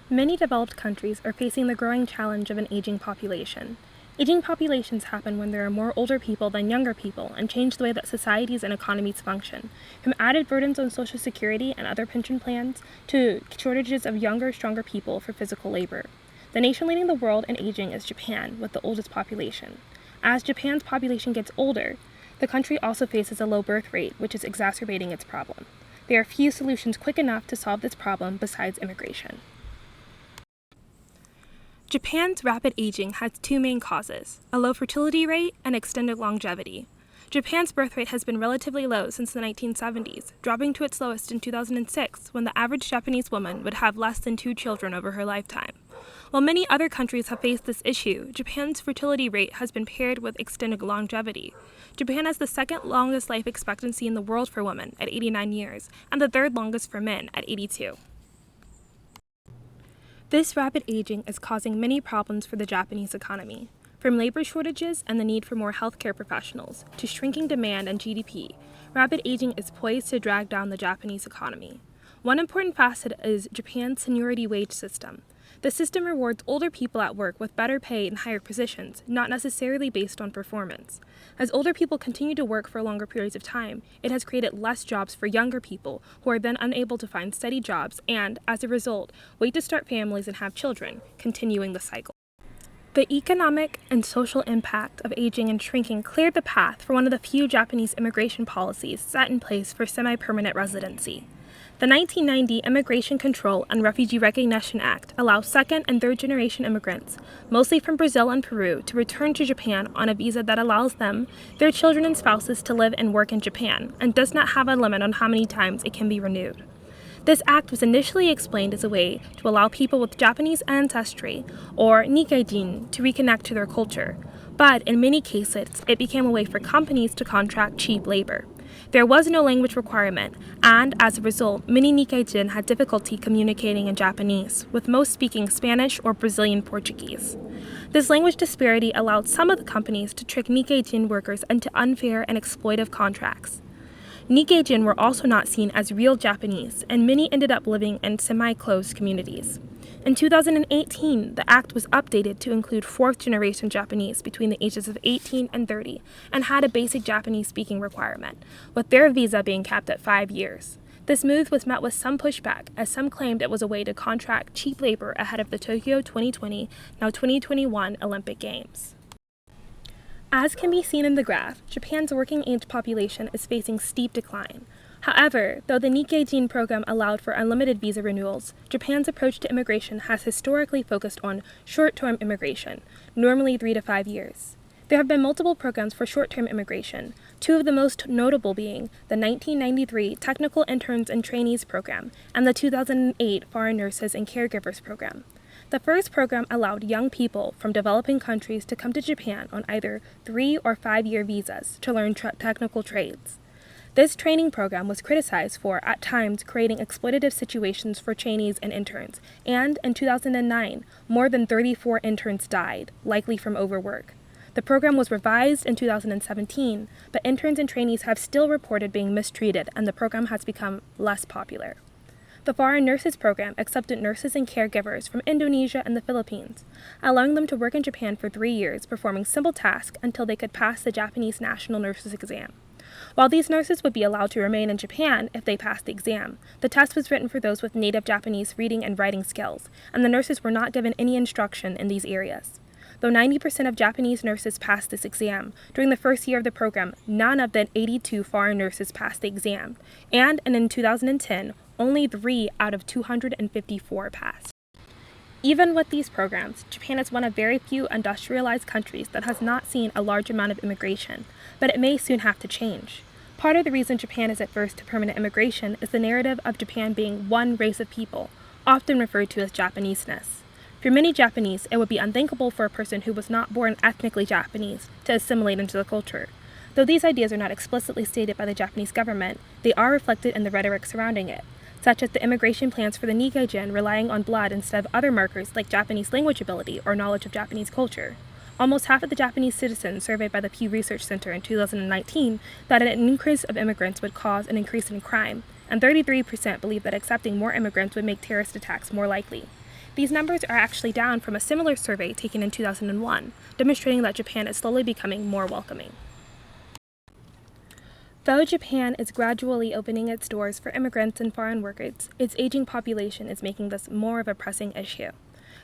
Many developed countries are facing the growing challenge of an aging population. Aging populations happen when there are more older people than younger people and change the way that societies and economies function, from added burdens on Social Security and other pension plans to shortages of younger, stronger people for physical labor. The nation leading the world in aging is Japan, with the oldest population. As Japan's population gets older, the country also faces a low birth rate, which is exacerbating its problem. There are few solutions quick enough to solve this problem besides immigration. Japan's rapid aging has two main causes: a low fertility rate and extended longevity. Japan's birth rate has been relatively low since the 1970s, dropping to its lowest in 2006, when the average Japanese woman would have less than 2 children over her lifetime. While many other countries have faced this issue, Japan's fertility rate has been paired with extended longevity. Japan has the second longest life expectancy in the world for women at 89 years, and the third longest for men at 82. This rapid aging is causing many problems for the Japanese economy. From labor shortages and the need for more healthcare professionals to shrinking demand and GDP, rapid aging is poised to drag down the Japanese economy. One important facet is Japan's seniority wage system. The system rewards older people at work with better pay and higher positions, not necessarily based on performance. As older people continue to work for longer periods of time, it has created less jobs for younger people, who are then unable to find steady jobs and, as a result, wait to start families and have children, continuing the cycle. The economic and social impact of aging and shrinking cleared the path for one of the few Japanese immigration policies set in place for semi-permanent residency. The 1990 Immigration Control and Refugee Recognition Act allows second and third generation immigrants, mostly from Brazil and Peru, to return to Japan on a visa that allows them, their children and spouses to live and work in Japan, and does not have a limit on how many times it can be renewed. This act was initially explained as a way to allow people with Japanese ancestry, or Nikkeijin, to reconnect to their culture, but in many cases it became a way for companies to contract cheap labor. There was no language requirement, and as a result, many Nikkeijin had difficulty communicating in Japanese, with most speaking Spanish or Brazilian Portuguese. This language disparity allowed some of the companies to trick Nikkeijin workers into unfair and exploitive contracts. Nikkeijin were also not seen as real Japanese, and many ended up living in semi-closed communities. In 2018, the act was updated to include fourth-generation Japanese between the ages of 18 and 30, and had a basic Japanese-speaking requirement, with their visa being capped at 5 years. This move was met with some pushback, as some claimed it was a way to contract cheap labor ahead of the Tokyo 2020, now 2021 Olympic Games. As can be seen in the graph, Japan's working-age population is facing steep decline. However, though the Nikkeijin program allowed for unlimited visa renewals, Japan's approach to immigration has historically focused on short-term immigration, normally 3 to 5 years. There have been multiple programs for short-term immigration, two of the most notable being the 1993 Technical Interns and Trainees program and the 2008 Foreign Nurses and Caregivers program. The first program allowed young people from developing countries to come to Japan on either 3 or 5-year visas to learn technical trades. This training program was criticized for, at times, creating exploitative situations for trainees and interns, and in 2009, more than 34 interns died, likely from overwork. The program was revised in 2017, but interns and trainees have still reported being mistreated, and the program has become less popular. The Foreign Nurses program accepted nurses and caregivers from Indonesia and the Philippines, allowing them to work in Japan for 3 years, performing simple tasks until they could pass the Japanese National Nurses exam. While these nurses would be allowed to remain in Japan if they passed the exam, the test was written for those with native Japanese reading and writing skills, and the nurses were not given any instruction in these areas. Though 90% of Japanese nurses passed this exam, during the first year of the program, none of the 82 foreign nurses passed the exam, and in 2010, only 3 out of 254 passed. Even with these programs, Japan is one of very few industrialized countries that has not seen a large amount of immigration, but it may soon have to change. Part of the reason Japan is adverse to permanent immigration is the narrative of Japan being one race of people, often referred to as Japaneseness. For many Japanese, it would be unthinkable for a person who was not born ethnically Japanese to assimilate into the culture. Though these ideas are not explicitly stated by the Japanese government, they are reflected in the rhetoric surrounding it, such as the immigration plans for the Nikkeijin relying on blood instead of other markers like Japanese language ability or knowledge of Japanese culture. Almost half of the Japanese citizens surveyed by the Pew Research Center in 2019 thought an increase of immigrants would cause an increase in crime, and 33% believe that accepting more immigrants would make terrorist attacks more likely. These numbers are actually down from a similar survey taken in 2001, demonstrating that Japan is slowly becoming more welcoming. Though Japan is gradually opening its doors for immigrants and foreign workers, its aging population is making this more of a pressing issue.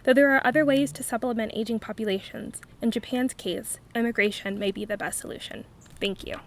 Though there are other ways to supplement aging populations, in Japan's case, immigration may be the best solution. Thank you.